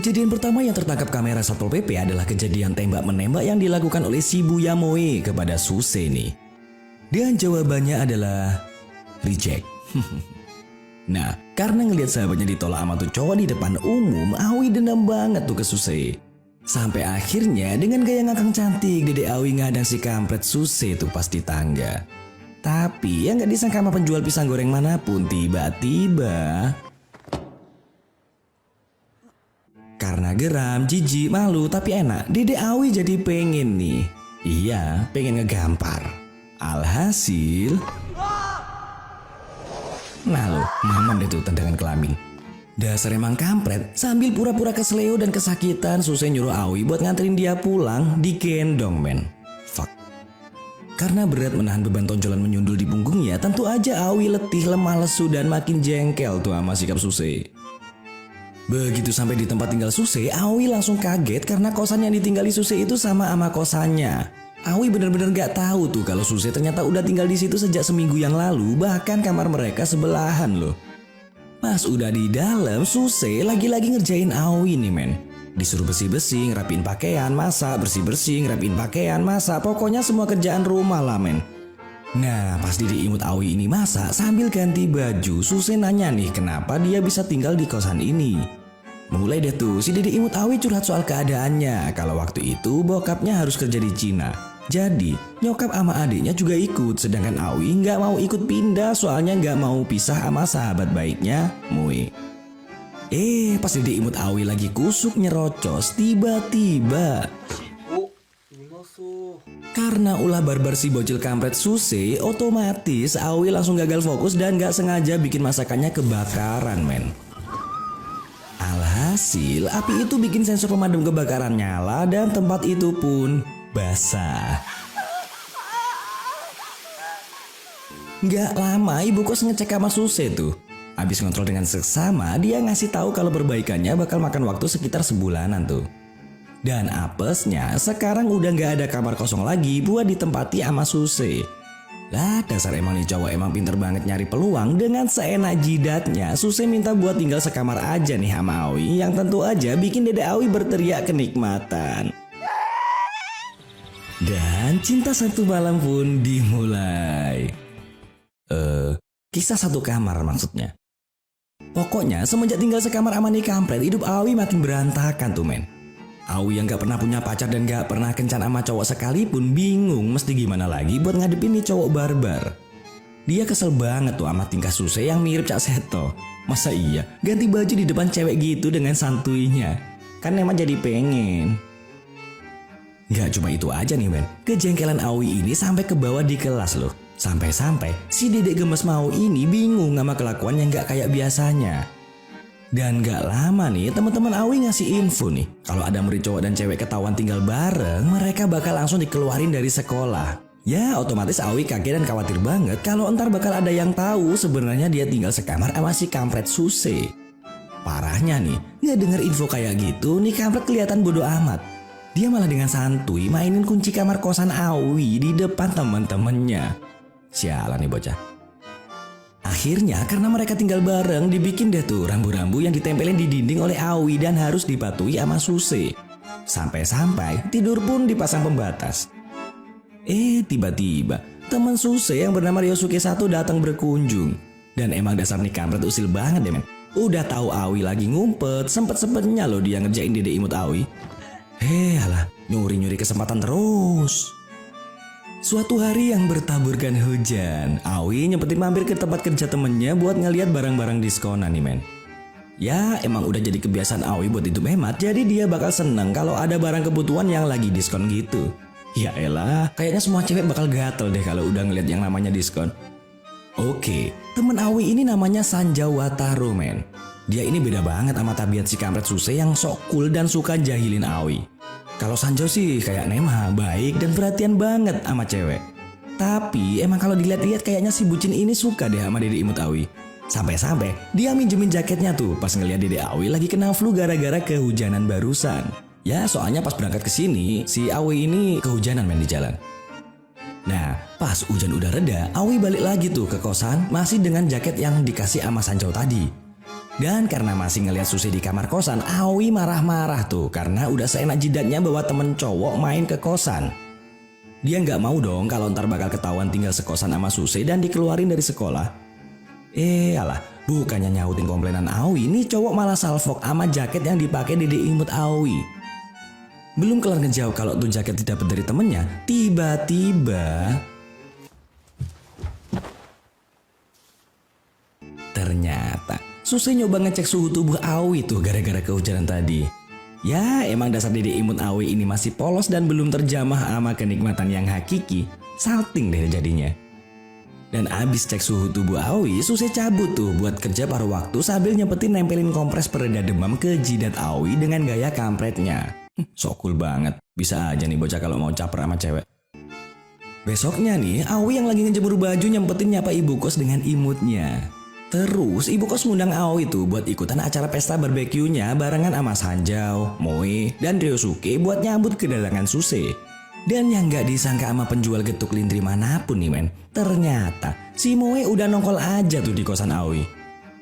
Kejadian pertama yang tertangkap kamera Satpol PP adalah kejadian tembak-menembak yang dilakukan oleh Shibuya Moe kepada Suse nih. Dan jawabannya adalah reject. Nah, karena ngelihat sahabatnya ditolak sama tuh cowok di depan umum, Aoi dendam banget tuh ke Suse. Sampai akhirnya dengan gaya ngakang cantik, Dede Aoi ngadang si kampret Suse tuh pas di tangga. Tapi yang gak disangka sama penjual pisang goreng manapun, tiba-tiba karena geram, jijik, malu, tapi enak, Dede Aoi jadi pengen nih. Iya, pengen ngegampar. Alhasil, nah lo, maman deh tuh tendangan kelamin. Dasar emang kampret, sambil pura-pura kesleo dan kesakitan, Suse nyuruh Aoi buat nganterin dia pulang, digendong men. Fuck. Karena berat menahan beban tonjolan menyundul di punggungnya, tentu aja Aoi letih, lemah, lesu, dan makin jengkel tuh sama sikap Suse. Begitu sampai di tempat tinggal Suse, Aoi langsung kaget karena kosan yang ditinggali Suse itu sama kosannya. Aoi bener-bener gak tahu tuh kalau Suse ternyata udah tinggal di situ sejak seminggu yang lalu, bahkan kamar mereka sebelahan loh. Pas udah di dalam, Suse lagi-lagi ngerjain Aoi nih men. Disuruh bersih-bersih, ngerapiin pakaian, masak, bersih-bersih, ngerapiin pakaian, masak, pokoknya semua kerjaan rumah lah men. Nah, pas Dede imut Aoi ini masak sambil ganti baju, Suse nanya nih kenapa dia bisa tinggal di kosan ini. Mulai deh tuh si Dede imut Aoi curhat soal keadaannya, kalau waktu itu bokapnya harus kerja di Cina. Jadi nyokap sama adiknya juga ikut, sedangkan Aoi nggak mau ikut pindah soalnya nggak mau pisah sama sahabat baiknya Moe. Pas Dede imut Aoi lagi kusuk nyerocos, tiba-tiba karena ulah barbar si bocil kampret Suse, otomatis Aoi langsung gagal fokus dan gak sengaja bikin masakannya kebakaran men. Alhasil, api itu bikin sensor pemadam kebakaran nyala dan tempat itu pun basah. Gak lama ibu kos ngecek sama Suse tuh. Abis ngontrol dengan seksama, dia ngasih tahu kalau perbaikannya bakal makan waktu sekitar sebulanan tuh. Dan apesnya sekarang udah gak ada kamar kosong lagi buat ditempati sama Suse. Lah dasar emang nih cowok emang pinter banget nyari peluang. Dengan seenak jidatnya Suse minta buat tinggal sekamar aja nih sama Aoi, yang tentu aja bikin Dede Aoi berteriak kenikmatan. Dan cinta satu malam pun dimulai. Kisah satu kamar maksudnya. Pokoknya semenjak tinggal sekamar sama nih kampret, hidup Aoi makin berantakan tuh men. Aoi yang gak pernah punya pacar dan gak pernah kencan sama cowok sekalipun bingung mesti gimana lagi buat ngadepin nih cowok barbar. Dia kesel banget tuh sama tingkah Suse yang mirip Cak Seto. Masa iya ganti baju di depan cewek gitu dengan santuinya. Kan emang jadi pengen. Gak cuma itu aja nih men, kejengkelan Aoi ini sampai ke bawah di kelas loh. Sampai-sampai si dedek gemes mau ini bingung sama kelakuan yang gak kayak biasanya. Dan gak lama nih teman-teman Aoi ngasih info nih, kalau ada murid cowok dan cewek ketahuan tinggal bareng, mereka bakal langsung dikeluarin dari sekolah. Ya otomatis Aoi kaget dan khawatir banget kalau ntar bakal ada yang tahu sebenarnya dia tinggal sekamar sama si kampret Suse. Parahnya nih, gak denger info kayak gitu nih kampret kelihatan bodoh amat. Dia malah dengan santuy mainin kunci kamar kosan Aoi di depan temen-temennya. Sialan nih bocah. Akhirnya karena mereka tinggal bareng dibikin deh tuh rambu-rambu yang ditempelin di dinding oleh Aoi dan harus dipatuhi sama Suse. Sampai-sampai tidur pun dipasang pembatas. Tiba-tiba teman Suse yang bernama Ryosuke 1 datang berkunjung. Dan emang dasar nih kampret usil banget deh men. Udah tahu Aoi lagi ngumpet, sempet-sempetnya loh dia ngerjain Dede imut Aoi. Alah, nyuri-nyuri kesempatan terus. Suatu hari yang bertaburkan hujan, Aoi nyempetin mampir ke tempat kerja temennya buat ngeliat barang-barang diskonan nih men. Ya emang udah jadi kebiasaan Aoi buat hidup hemat, jadi dia bakal seneng kalau ada barang kebutuhan yang lagi diskon gitu. Ya elah, kayaknya semua cewek bakal gatel deh kalau udah ngeliat yang namanya diskon. Oke, temen Aoi ini namanya Sanja Wataru men. Dia ini beda banget sama tabiat si kampret Suse yang sok cool dan suka jahilin Aoi. Kalau Sanjo sih kayak Nemha, baik dan perhatian banget sama cewek. Tapi emang kalau dilihat-lihat kayaknya si bucin ini suka deh sama Dede imut Aoi. Sampai-sampai dia minjemin jaketnya tuh pas ngeliat Dede Aoi lagi kena flu gara-gara kehujanan barusan. Ya soalnya pas berangkat ke sini si Aoi ini kehujanan main di jalan. Nah pas hujan udah reda, Aoi balik lagi tuh ke kosan masih dengan jaket yang dikasih sama Sanjo tadi. Dan karena masih ngeliat Suse di kamar kosan, Aoi marah-marah tuh karena udah seenak jidatnya bawa temen cowok main ke kosan. Dia nggak mau dong kalau ntar bakal ketahuan tinggal sekosan sama Suse dan dikeluarin dari sekolah. Alah, bukannya nyautin komplainan Aoi, nih cowok malah salfok sama jaket yang dipakai Dede Imut Aoi. Belum kelar ngejawab kalau tuh jaket didapat dari temennya, tiba-tiba ternyata Suse nyoba ngecek suhu tubuh Aoi tuh gara-gara kehujanan tadi. Ya emang dasar Dede Imut Aoi ini masih polos dan belum terjamah sama kenikmatan yang hakiki. Salting deh jadinya. Dan abis cek suhu tubuh Aoi, Suse cabut tuh buat kerja paruh waktu sambil nyempetin nempelin kompres pereda demam ke jidat Aoi dengan gaya kampretnya. Sok cool banget, bisa aja nih bocah kalau mau caper sama cewek. Besoknya nih, Aoi yang lagi ngejemur baju nyempetin nyapa ibu kos dengan imutnya. Terus ibu kos ngundang Aoi tuh buat ikutan acara pesta barbeque-nya barengan sama Sanjao, Moe, dan Ryosuke buat nyambut kedatangan Suse. Dan yang gak disangka sama penjual getuk lintri manapun nih men, ternyata si Moe udah nongol aja tuh di kosan Aoi.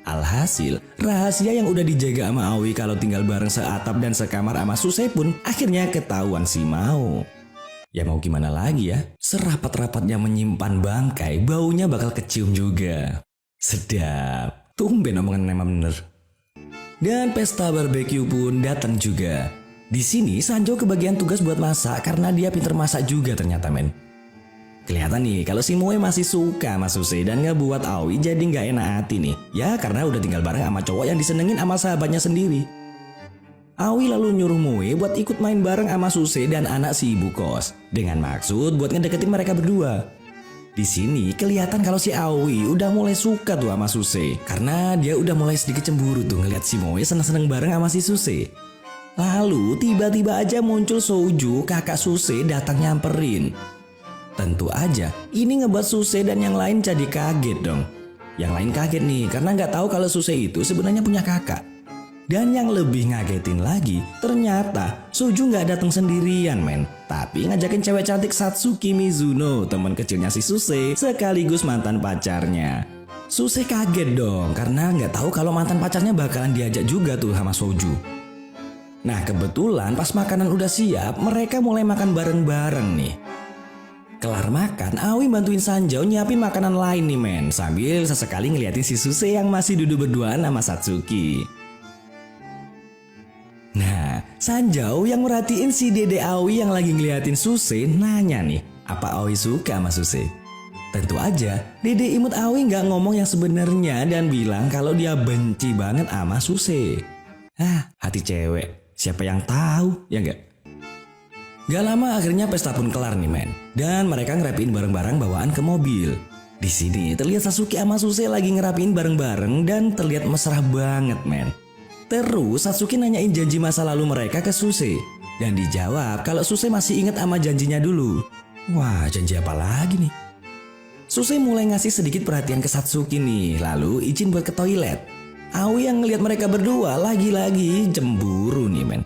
Alhasil, rahasia yang udah dijaga sama Aoi kalau tinggal bareng seatap dan sekamar sama Suse pun akhirnya ketahuan si Mao. Ya mau gimana lagi ya, serapat-rapatnya menyimpan bangkai, baunya bakal kecium juga. Sedap, tumben omongan memang bener. Dan pesta barbeque pun datang juga. Di sini Sanjo kebagian tugas buat masak karena dia pinter masak juga ternyata men. Kelihatan nih kalau si Moe masih suka sama Suse dan ngebuat Aoi jadi nggak enak hati nih. Ya karena udah tinggal bareng sama cowok yang disenengin sama sahabatnya sendiri. Aoi lalu nyuruh Moe buat ikut main bareng sama Suse dan anak si ibu kos. Dengan maksud buat ngedeketin mereka berdua. Di sini kelihatan kalau si Aoi udah mulai suka tuh sama Suse. Karena dia udah mulai sedikit cemburu tuh ngeliat si Moe seneng-seneng bareng sama si Suse. Lalu tiba-tiba aja muncul Souju, kakak Suse datang nyamperin. Tentu aja ini ngebuat Suse dan yang lain jadi kaget dong. Yang lain kaget nih karena nggak tahu kalau Suse itu sebenarnya punya kakak. Dan yang lebih ngagetin lagi, ternyata Souju nggak datang sendirian men, tapi ngajakin cewek cantik Satsuki Mizuno, teman kecilnya si Suse sekaligus mantan pacarnya. Suse kaget dong karena nggak tahu kalau mantan pacarnya bakalan diajak juga tuh sama Souju. Nah kebetulan pas makanan udah siap, mereka mulai makan bareng-bareng nih. Kelar makan, Aoi bantuin Sanjao nyiapin makanan lain nih men, sambil sesekali ngeliatin si Suse yang masih duduk berduaan sama Satsuki. Nah, Sanjao yang merhatiin si Dede Aoi yang lagi ngeliatin Suse nanya nih, apa Aoi suka sama Suse? Tentu aja, Dede Imut Aoi nggak ngomong yang sebenarnya dan bilang kalau dia benci banget sama Suse. Hati cewek. Siapa yang tahu, ya nggak? Gak lama akhirnya pesta pun kelar nih men. Dan mereka ngerapiin barang-barang bawaan ke mobil. Di sini terlihat Satsuki sama Suse lagi ngerapiin bareng-bareng dan terlihat mesra banget men. Terus Satsuki nanyain janji masa lalu mereka ke Suse. Dan dijawab kalau Suse masih ingat sama janjinya dulu. Wah janji apa lagi nih? Suse mulai ngasih sedikit perhatian ke Satsuki nih. Lalu izin buat ke toilet. Aoi yang ngelihat mereka berdua lagi-lagi cemburu nih men.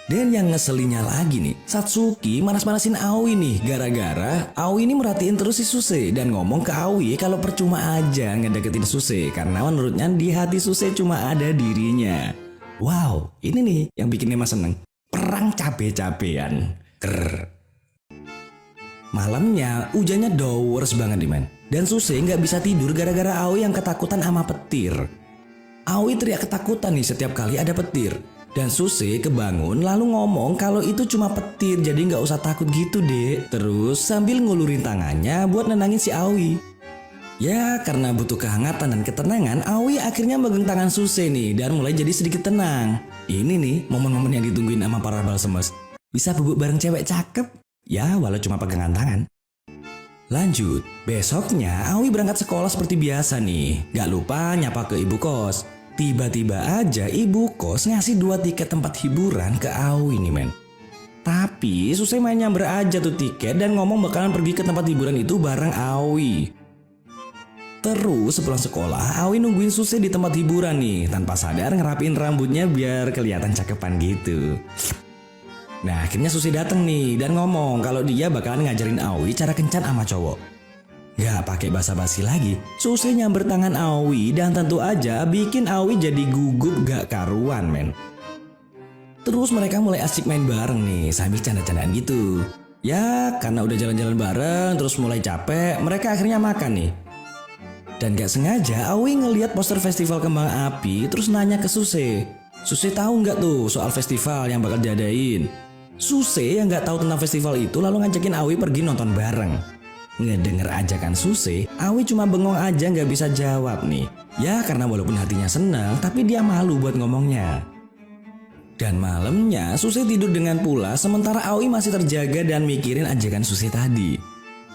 Dan yang ngeselinnya lagi nih, Satsuki manas-manasin Aoi nih gara-gara Aoi ini merhatiin terus si Suse dan ngomong ke Aoi kalau percuma aja ngedeketin Suse karena menurutnya di hati Suse cuma ada dirinya. Wow, ini nih yang bikin Nema seneng. Perang cabe-cabean. Malamnya hujannya dowers banget nih men. Dan Suse nggak bisa tidur gara-gara Aoi yang ketakutan sama petir. Aoi teriak ketakutan nih setiap kali ada petir. Dan Suse kebangun lalu ngomong kalau itu cuma petir jadi nggak usah takut gitu deh. Terus sambil ngulurin tangannya buat nenangin si Aoi. Ya karena butuh kehangatan dan ketenangan, Aoi akhirnya megang tangan Suse nih dan mulai jadi sedikit tenang. Ini nih momen-momen yang ditungguin sama para balsemes. Bisa bubuk bareng cewek cakep. Ya walau cuma pegangan tangan. Lanjut, besoknya Aoi berangkat sekolah seperti biasa nih. Gak lupa nyapa ke ibu kos. Tiba-tiba aja ibu kos ngasih 2 tiket tempat hiburan ke Aoi nih men. Tapi Suse main nyamber aja tuh tiket dan ngomong bakalan pergi ke tempat hiburan itu bareng Aoi. Terus sepulang sekolah Aoi nungguin Suse di tempat hiburan nih. Tanpa sadar ngerapiin rambutnya biar kelihatan cakepan gitu. Nah akhirnya Suse dateng nih dan ngomong kalau dia bakalan ngajarin Aoi cara kencan sama cowok. Gak pakai basa-basi lagi, Suse nyamber tangan Aoi dan tentu aja bikin Aoi jadi gugup gak karuan men. Terus mereka mulai asik main bareng nih sambil canda-candaan gitu. Ya karena udah jalan-jalan bareng terus mulai capek, mereka akhirnya makan nih. Dan gak sengaja Aoi ngeliat poster festival kembang api terus nanya ke Suse. Suse tahu nggak tuh soal festival yang bakal diadain? Suse yang nggak tahu tentang festival itu lalu ngajakin Aoi pergi nonton bareng. Ngedenger ajakan Suse, Aoi cuma bengong aja nggak bisa jawab nih. Ya karena walaupun hatinya senang, tapi dia malu buat ngomongnya. Dan malamnya Suse tidur dengan pulas sementara Aoi masih terjaga dan mikirin ajakan Suse tadi.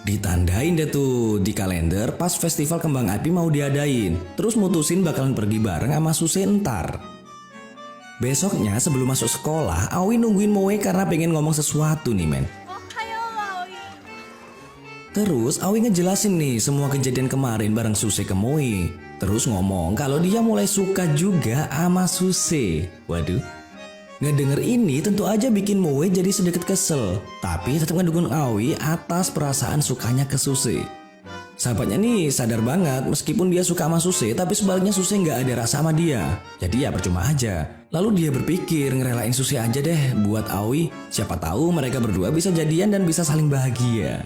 Ditandain deh tuh di kalender pas festival kembang api mau diadain. Terus mutusin bakalan pergi bareng sama Suse ntar. Besoknya sebelum masuk sekolah, Aoi nungguin Moe karena pengen ngomong sesuatu nih men. Terus Aoi ngejelasin nih semua kejadian kemarin bareng Suse ke Moe. Terus ngomong kalau dia mulai suka juga sama Suse. Waduh. Ngedenger ini tentu aja bikin Moe jadi sedikit kesel. Tapi tetap ngedukung Aoi atas perasaan sukanya ke Suse. Sahabatnya nih sadar banget meskipun dia suka sama Suse, tapi sebaliknya Suse nggak ada rasa sama dia. Jadi ya percuma aja. Lalu dia berpikir ngerelain Suse aja deh buat Aoi. Siapa tahu mereka berdua bisa jadian dan bisa saling bahagia.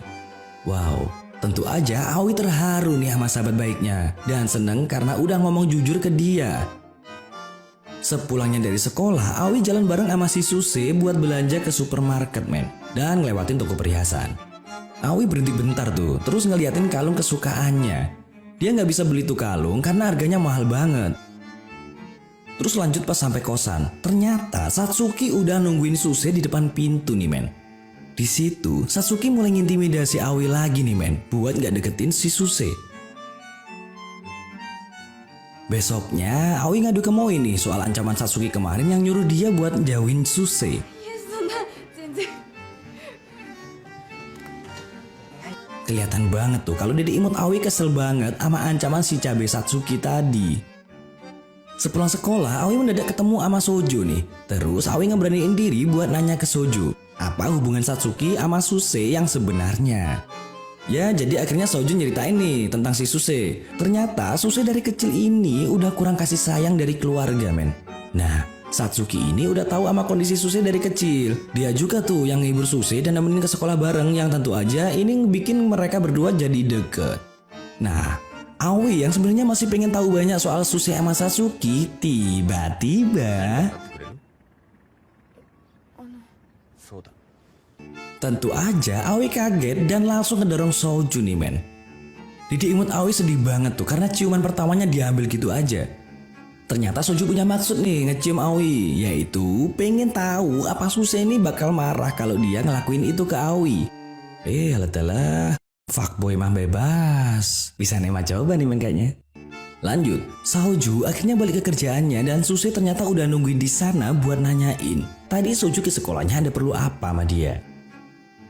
Wow, tentu aja Aoi terharu nih sama sahabat baiknya. Dan seneng karena udah ngomong jujur ke dia. Sepulangnya dari sekolah, Aoi jalan bareng sama si Suse buat belanja ke supermarket men. Dan ngelewatin toko perhiasan. Aoi berhenti bentar tuh, terus ngeliatin kalung kesukaannya. Dia nggak bisa beli tuh kalung karena harganya mahal banget. Terus lanjut pas sampai kosan, ternyata Satsuki udah nungguin Suse di depan pintu nih men. Di situ, Satsuki mulai ngintimidasi Aoi lagi nih men, buat nggak deketin si Suse. Besoknya, Aoi ngadu ke Moe nih soal ancaman Satsuki kemarin yang nyuruh dia buat jauhin Suse. Kelihatan banget tuh kalau Dede Imut Aoi kesel banget sama ancaman si cabe Satsuki tadi. Sepulang sekolah, Aoi mendadak ketemu sama Sojo nih. Terus Aoi ngeberaniin diri buat nanya ke Sojo, apa hubungan Satsuki sama Suse yang sebenarnya. Ya jadi akhirnya Sojo nyeritain nih tentang si Suse. Ternyata Suse dari kecil ini udah kurang kasih sayang dari keluarga men. Nah Satsuki ini udah tahu sama kondisi Suse dari kecil. Dia juga tuh yang ngibur Suse dan nemenin ke sekolah bareng yang tentu aja ini bikin mereka berdua jadi deket. Nah Aoi yang sebenarnya masih pengen tahu banyak soal Suse sama Satsuki, tiba-tiba tentu aja Aoi kaget dan langsung ngedorong Soju nih men. Dede Imut Aoi sedih banget tuh karena ciuman pertamanya diambil gitu aja. Ternyata Soju punya maksud nih ngecium Aoi, yaitu pengen tahu apa Suse ini bakal marah kalau dia ngelakuin itu ke Aoi. Alah, fuckboy mah bebas. Bisa nema coba nih men kayaknya. Lanjut, Soju akhirnya balik ke kerjaannya dan Suse ternyata udah nungguin di sana buat nanyain. Tadi Soju ke sekolahnya ada perlu apa sama dia.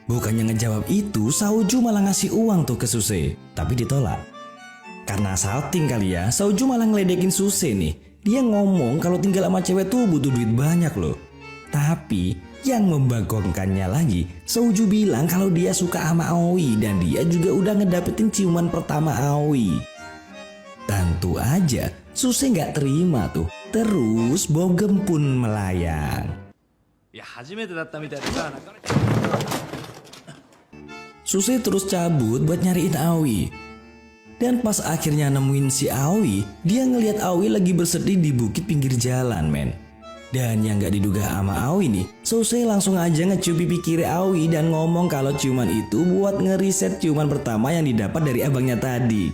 Bukannya ngejawab itu, Soju malah ngasih uang tuh ke Suse, tapi ditolak. Karena salting kali ya, Soju malah ngeledekin Suse nih. Dia ngomong kalau tinggal sama cewek tuh butuh duit banyak loh. Tapi yang membagongkannya lagi, Soju bilang kalau dia suka sama Aoi dan dia juga udah ngedapetin ciuman pertama Aoi. Tentu aja Suse nggak terima tuh. Terus bogem pun melayang. Suse terus cabut buat nyariin Aoi. Dan pas akhirnya nemuin si Aoi, dia ngelihat Aoi lagi bersedih di bukit pinggir jalan men. Dan yang gak diduga sama Aoi nih, Suse langsung aja ngecium pipi kiri Aoi dan ngomong kalau ciuman itu buat ngeriset ciuman pertama yang didapat dari abangnya tadi.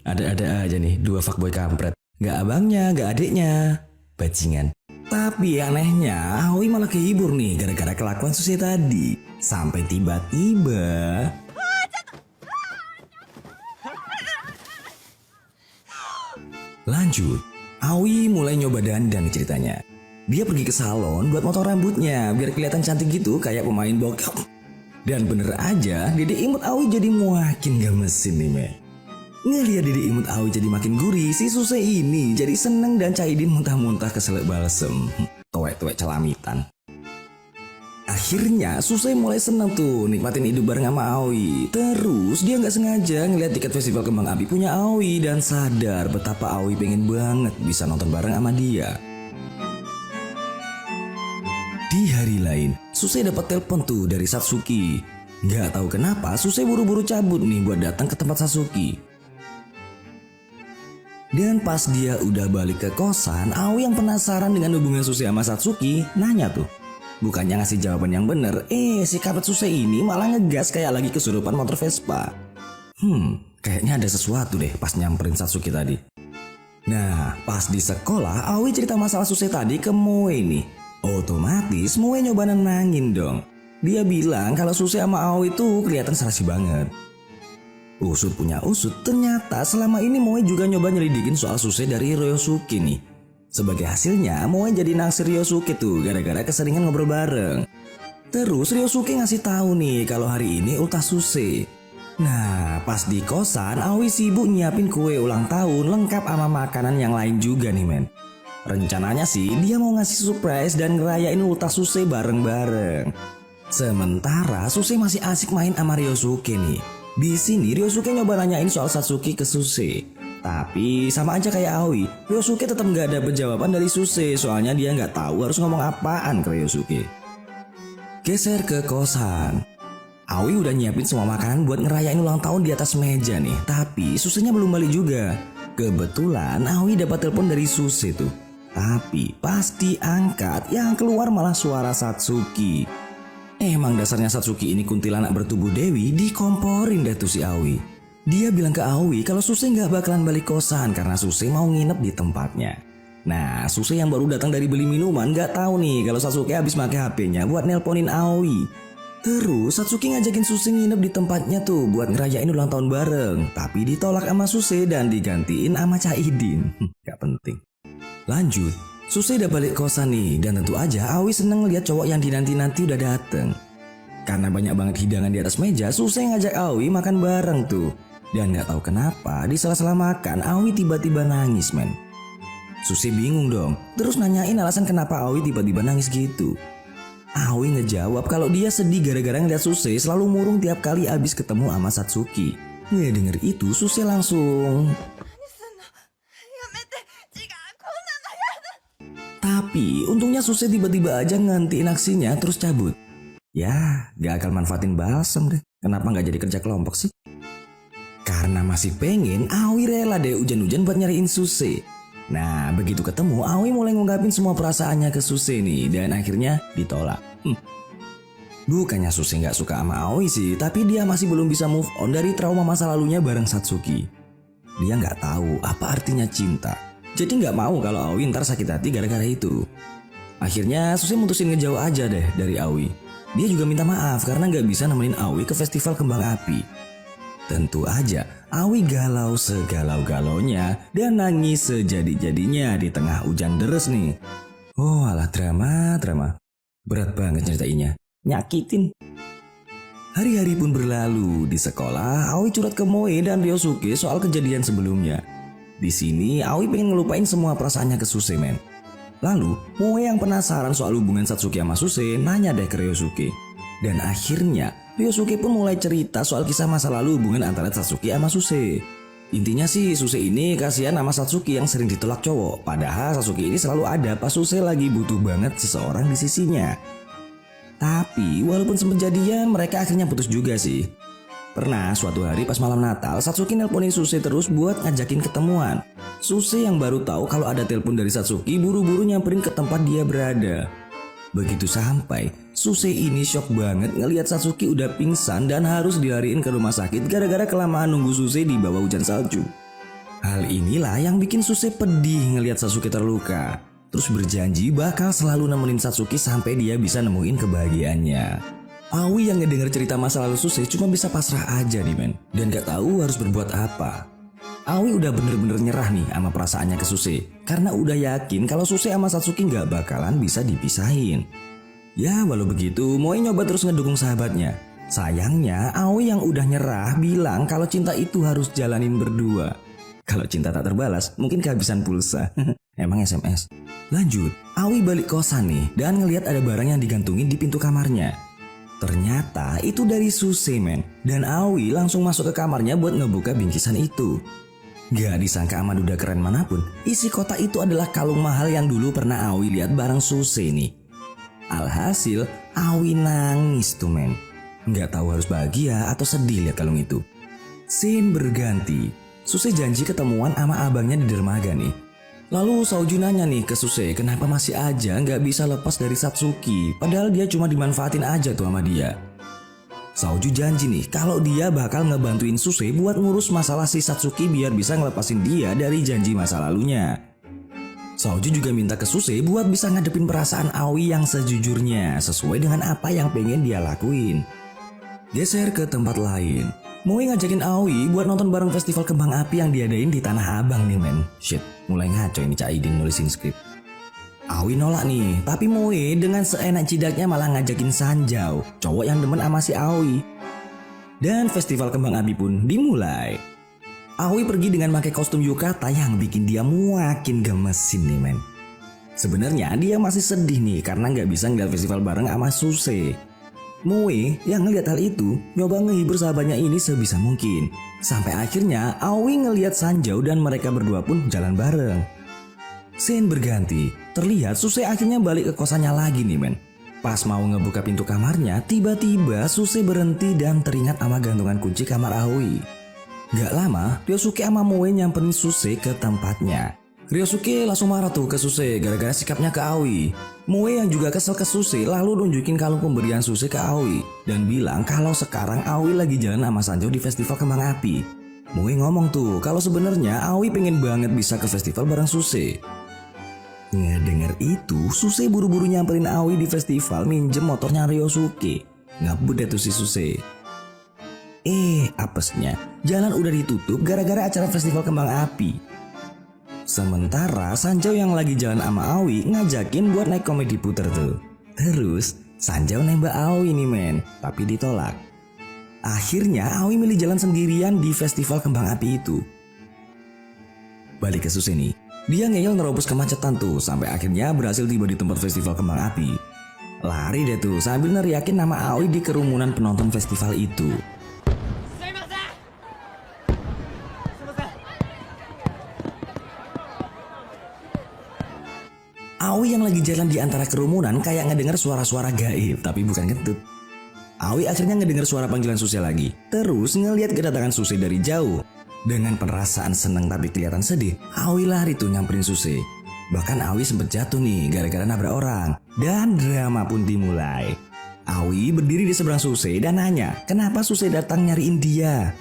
Ada-ada aja nih dua fuckboy kampret. Gak abangnya, gak adiknya. Bajingan. Tapi anehnya Aoi malah kehibur nih gara-gara kelakuan Suse tadi. Sampai tiba-tiba lanjut, Aoi mulai nyoba dandan ceritanya. Dia pergi ke salon buat motong rambutnya biar kelihatan cantik gitu kayak pemain bokep. Dan bener aja Dede Imut Aoi jadi makin gemesin nih men. Ngeliat Dede Imut Aoi jadi makin gurih, si Suse ini jadi seneng dan Caidin muntah-muntah keselak balsem. Tuwek-tuwek celamitan. Akhirnya Susei mulai seneng tuh nikmatin hidup bareng sama Aoi. Terus dia nggak sengaja ngeliat tiket festival kembang api punya Aoi dan sadar betapa Aoi pengen banget bisa nonton bareng sama dia. Di hari lain, Susei dapat telepon tuh dari Satsuki. Nggak tahu kenapa Susei buru-buru cabut nih buat datang ke tempat Satsuki. Dan pas dia udah balik ke kosan, Aoi yang penasaran dengan hubungan Susei sama Satsuki nanya tuh. Bukannya ngasih jawaban yang bener, si kapet Susei ini malah ngegas kayak lagi kesurupan motor Vespa. Kayaknya ada sesuatu deh pas nyamperin Satsuki tadi. Nah, pas di sekolah, Aoi cerita masalah Susei tadi ke Moe nih. Otomatis Moe nyoba nenangin dong. Dia bilang kalau Susei sama Aoi itu kelihatan serasi banget. Usut punya usut, ternyata selama ini Moe juga nyoba nyelidikin soal Susei dari Ryosuke nih. Sebagai hasilnya, Moe jadi naksir Ryosuke tuh gara-gara keseringan ngobrol bareng. Terus Ryosuke ngasih tahu nih kalau hari ini ultah Susei. Nah, pas di kosan, Aoi sibuk nyiapin kue ulang tahun lengkap sama makanan yang lain juga nih men. Rencananya sih dia mau ngasih surprise dan ngerayain ultah Susei bareng-bareng. Sementara Susei masih asik main sama Ryosuke nih. Di sini Ryosuke nyoba nanyain soal Satsuki ke Susei. Tapi sama aja kayak Aoi, Ryosuke tetap nggak ada jawaban dari Susei soalnya dia nggak tahu harus ngomong apaan ke Ryosuke. Geser ke kosan. Aoi udah nyiapin semua makanan buat ngerayain ulang tahun di atas meja nih. Tapi Suseinya belum balik juga. Kebetulan Aoi dapat telepon dari Susei tuh. Tapi pas diangkat yang keluar malah suara Satsuki. Emang dasarnya Satsuki ini kuntilanak bertubuh dewi, dikomporin deh tuh si Aoi. Dia bilang ke Aoi kalau Susei gak bakalan balik kosan karena Susei mau nginep di tempatnya. Nah, Susei yang baru datang dari beli minuman gak tahu nih kalau Satsuki habis pakai HP-nya buat nelponin Aoi. Terus Satsuki ngajakin Susei nginep di tempatnya tuh buat ngerayain ulang tahun bareng. Tapi ditolak sama Susei dan digantiin sama Chaidin. Gak penting. Lanjut, Susei udah balik kosan nih dan tentu aja Aoi seneng ngeliat cowok yang dinanti-nanti udah dateng. Karena banyak banget hidangan di atas meja, Susei ngajak Aoi makan bareng tuh. Dan gak tahu kenapa di sela-sela makan Aoi tiba-tiba nangis men. Susei bingung dong, terus nanyain alasan kenapa Aoi tiba-tiba nangis gitu. Aoi ngejawab kalau dia sedih gara-gara ngeliat Susei selalu murung tiap kali abis ketemu sama Satsuki. Denger itu Susei langsung... Tapi untungnya Susei tiba-tiba aja ngantiin aksinya terus cabut. Ya, gak akan manfaatin balsam deh. Kenapa gak jadi kerja kelompok sih? Karena masih pengen, Aoi rela deh hujan-hujan buat nyariin Susei. Nah, begitu ketemu, Aoi mulai ngungkapin semua perasaannya ke Susei nih. Dan akhirnya ditolak. Bukannya Susei gak suka sama Aoi sih, tapi dia masih belum bisa move on dari trauma masa lalunya bareng Satsuki. Dia gak tahu apa artinya cinta. Jadi gak mau kalau Aoi ntar sakit hati gara-gara itu. Akhirnya Susei mutusin ngejauh aja deh dari Aoi. Dia juga minta maaf karena gak bisa nemenin Aoi ke festival kembang api. Tentu aja Aoi galau segalau-galaunya dan nangis sejadi-jadinya di tengah hujan deres nih. Oh alah drama. Berat banget nyeritainnya. Nyakitin. Hari-hari pun berlalu. Di sekolah Aoi curhat ke Moe dan Ryosuke soal kejadian sebelumnya. Di sini Aoi pengen ngelupain semua perasaannya ke Susei men. Lalu Moe yang penasaran soal hubungan Satsuki sama Susei nanya deh ke Ryosuke. Dan akhirnya Ryosuke pun mulai cerita soal kisah masa lalu hubungan antara Satsuki sama Susei. Intinya sih Susei ini kasihan sama Satsuki yang sering ditolak cowok. Padahal Satsuki ini selalu ada pas Susei lagi butuh banget seseorang di sisinya. Tapi walaupun sempat jadian mereka akhirnya putus juga sih. Pernah suatu hari pas malam Natal, Satsuki nelponin Susei terus buat ngajakin ketemuan. Susei yang baru tahu kalau ada telepon dari Satsuki buru-buru nyamperin ke tempat dia berada. Begitu sampai, Susei ini shock banget ngelihat Satsuki udah pingsan dan harus dilariin ke rumah sakit gara-gara kelamaan nunggu Susei di bawah hujan salju. Hal inilah yang bikin Susei pedih ngelihat Satsuki terluka. Terus berjanji bakal selalu nemenin Satsuki sampai dia bisa nemuin kebahagiaannya. Aoi yang ngedenger cerita masa lalu Susei cuma bisa pasrah aja nih men. Dan gak tahu harus berbuat apa. Aoi udah bener-bener nyerah nih sama perasaannya ke Susei. Karena udah yakin kalau Susei sama Satsuki gak bakalan bisa dipisahin. Ya walau begitu Moe nyoba terus ngedukung sahabatnya. Sayangnya Aoi yang udah nyerah bilang kalau cinta itu harus jalanin berdua. Kalau cinta tak terbalas mungkin kehabisan pulsa. Emang SMS. Lanjut, Aoi balik kosan nih dan ngelihat ada barang yang digantungin di pintu kamarnya. Ternyata itu dari Suse men. Dan Aoi langsung masuk ke kamarnya buat ngebuka bingkisan itu. Gak disangka sama duda keren manapun, isi kotak itu adalah kalung mahal yang dulu pernah Aoi lihat bareng Suse nih. Alhasil Aoi nangis tuh men. Gak tahu harus bahagia atau sedih lihat kalung itu. Scene berganti. Suse janji ketemuan sama abangnya di dermaga nih. Lalu Saoju nanya nih ke Suse kenapa masih aja gak bisa lepas dari Satsuki. Padahal dia cuma dimanfaatin aja tuh sama dia. Saoju janji nih kalau dia bakal ngebantuin Suse buat ngurus masalah si Satsuki biar bisa ngelepasin dia dari janji masa lalunya. Saoju juga minta ke Suse buat bisa ngadepin perasaan Aoi yang sejujurnya sesuai dengan apa yang pengen dia lakuin. Geser ke tempat lain. Moe ngajakin Aoi buat nonton bareng festival kembang api yang diadain di Tanah Abang nih men. Shit, mulai ngaco ini Cak Idin nulisin skrip. Aoi nolak nih, tapi Moe dengan seenak cidaknya malah ngajakin Sanjao, cowok yang demen sama si Aoi. Dan festival kembang api pun dimulai. Aoi pergi dengan pakai kostum yukata yang bikin dia makin gemesin nih men. Sebenarnya dia masih sedih nih karena nggak bisa ngeliat festival bareng sama Suse. Moe yang ngeliat hal itu nyoba ngehibur sahabatnya ini sebisa mungkin. Sampai akhirnya Aoi ngeliat Sanjao dan mereka berdua pun jalan bareng. Scene berganti, terlihat Suse akhirnya balik ke kosannya lagi nih men. Pas mau ngebuka pintu kamarnya, tiba-tiba Suse berhenti dan teringat sama gantungan kunci kamar Aoi. Gak lama, Ryosuke sama Moe nyamperin Suse ke tempatnya. Ryosuke langsung marah tuh ke Suse gara-gara sikapnya ke Aoi. Moe yang juga kesel ke Suse lalu nunjukin kalung pemberian Suse ke Aoi dan bilang kalau sekarang Aoi lagi jalan sama Sanjao di festival kembang api. Moe ngomong tuh kalau sebenarnya Aoi pengen banget bisa ke festival bareng Suse. Ngedenger itu, Suse buru-buru nyamperin Aoi di festival minjem motornya Ryosuke. Ngabut deh tuh si Suse. Apesnya, jalan udah ditutup gara-gara acara festival kembang api. Sementara Sanjao yang lagi jalan sama Aoi ngajakin buat naik komedi puter tuh. Terus, Sanjao nembak Aoi nih men, tapi ditolak. Akhirnya Aoi milih jalan sendirian di festival kembang api itu. Balik ke Suse nih. Dia ngeyel nerobos kemacetan tuh sampai akhirnya berhasil tiba di tempat festival kembang api. Lari deh tuh sambil neriakin nama Aoi di kerumunan penonton festival itu. Aoi yang lagi jalan di antara kerumunan kayak ngedenger suara-suara gaib tapi bukan kentut. Aoi akhirnya ngedenger suara panggilan Suse lagi. Terus ngeliat kedatangan Suse dari jauh. Dengan perasaan seneng tapi kelihatan sedih, Aoi lari tuh nyamperin Suse. Bahkan Aoi sempet jatuh nih gara-gara nabrak orang. Dan drama pun dimulai. Aoi berdiri di seberang Suse dan nanya kenapa Suse datang nyariin dia.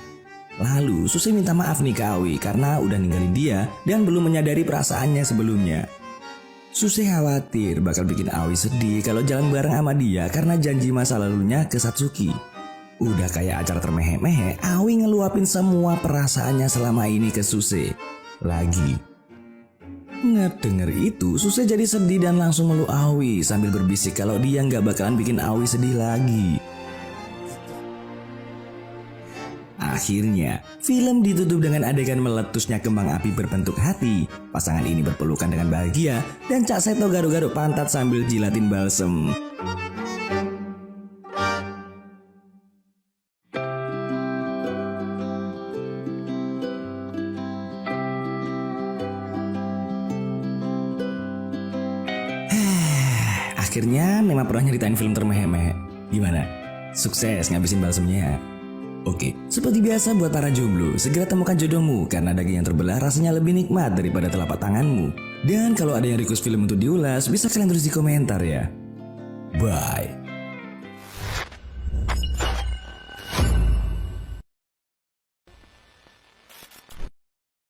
Lalu Suse minta maaf nih ke Aoi karena udah ninggalin dia dan belum menyadari perasaannya sebelumnya. Suse khawatir bakal bikin Aoi sedih kalau jalan bareng sama dia karena janji masa lalunya ke Satsuki. Udah kayak acara termehe-mehe, Aoi ngeluapin semua perasaannya selama ini ke Suse. Lagi. Ngedenger itu, Suse jadi sedih dan langsung meluk Aoi sambil berbisik kalau dia nggak bakalan bikin Aoi sedih lagi. Akhirnya, film ditutup dengan adegan meletusnya kembang api berbentuk hati. Pasangan ini berpelukan dengan bahagia dan Cak Seto garuk-garuk pantat sambil jilatin balsem. Akhirnya memang pernah nyeritain film termehe-mehe. Gimana? Sukses ngabisin balsemnya? Oke, seperti biasa buat para jomblo, segera temukan jodohmu karena daging yang terbelah rasanya lebih nikmat daripada telapak tanganmu. Dan kalau ada yang request film untuk diulas, bisa kalian tulis di komentar ya. Bye.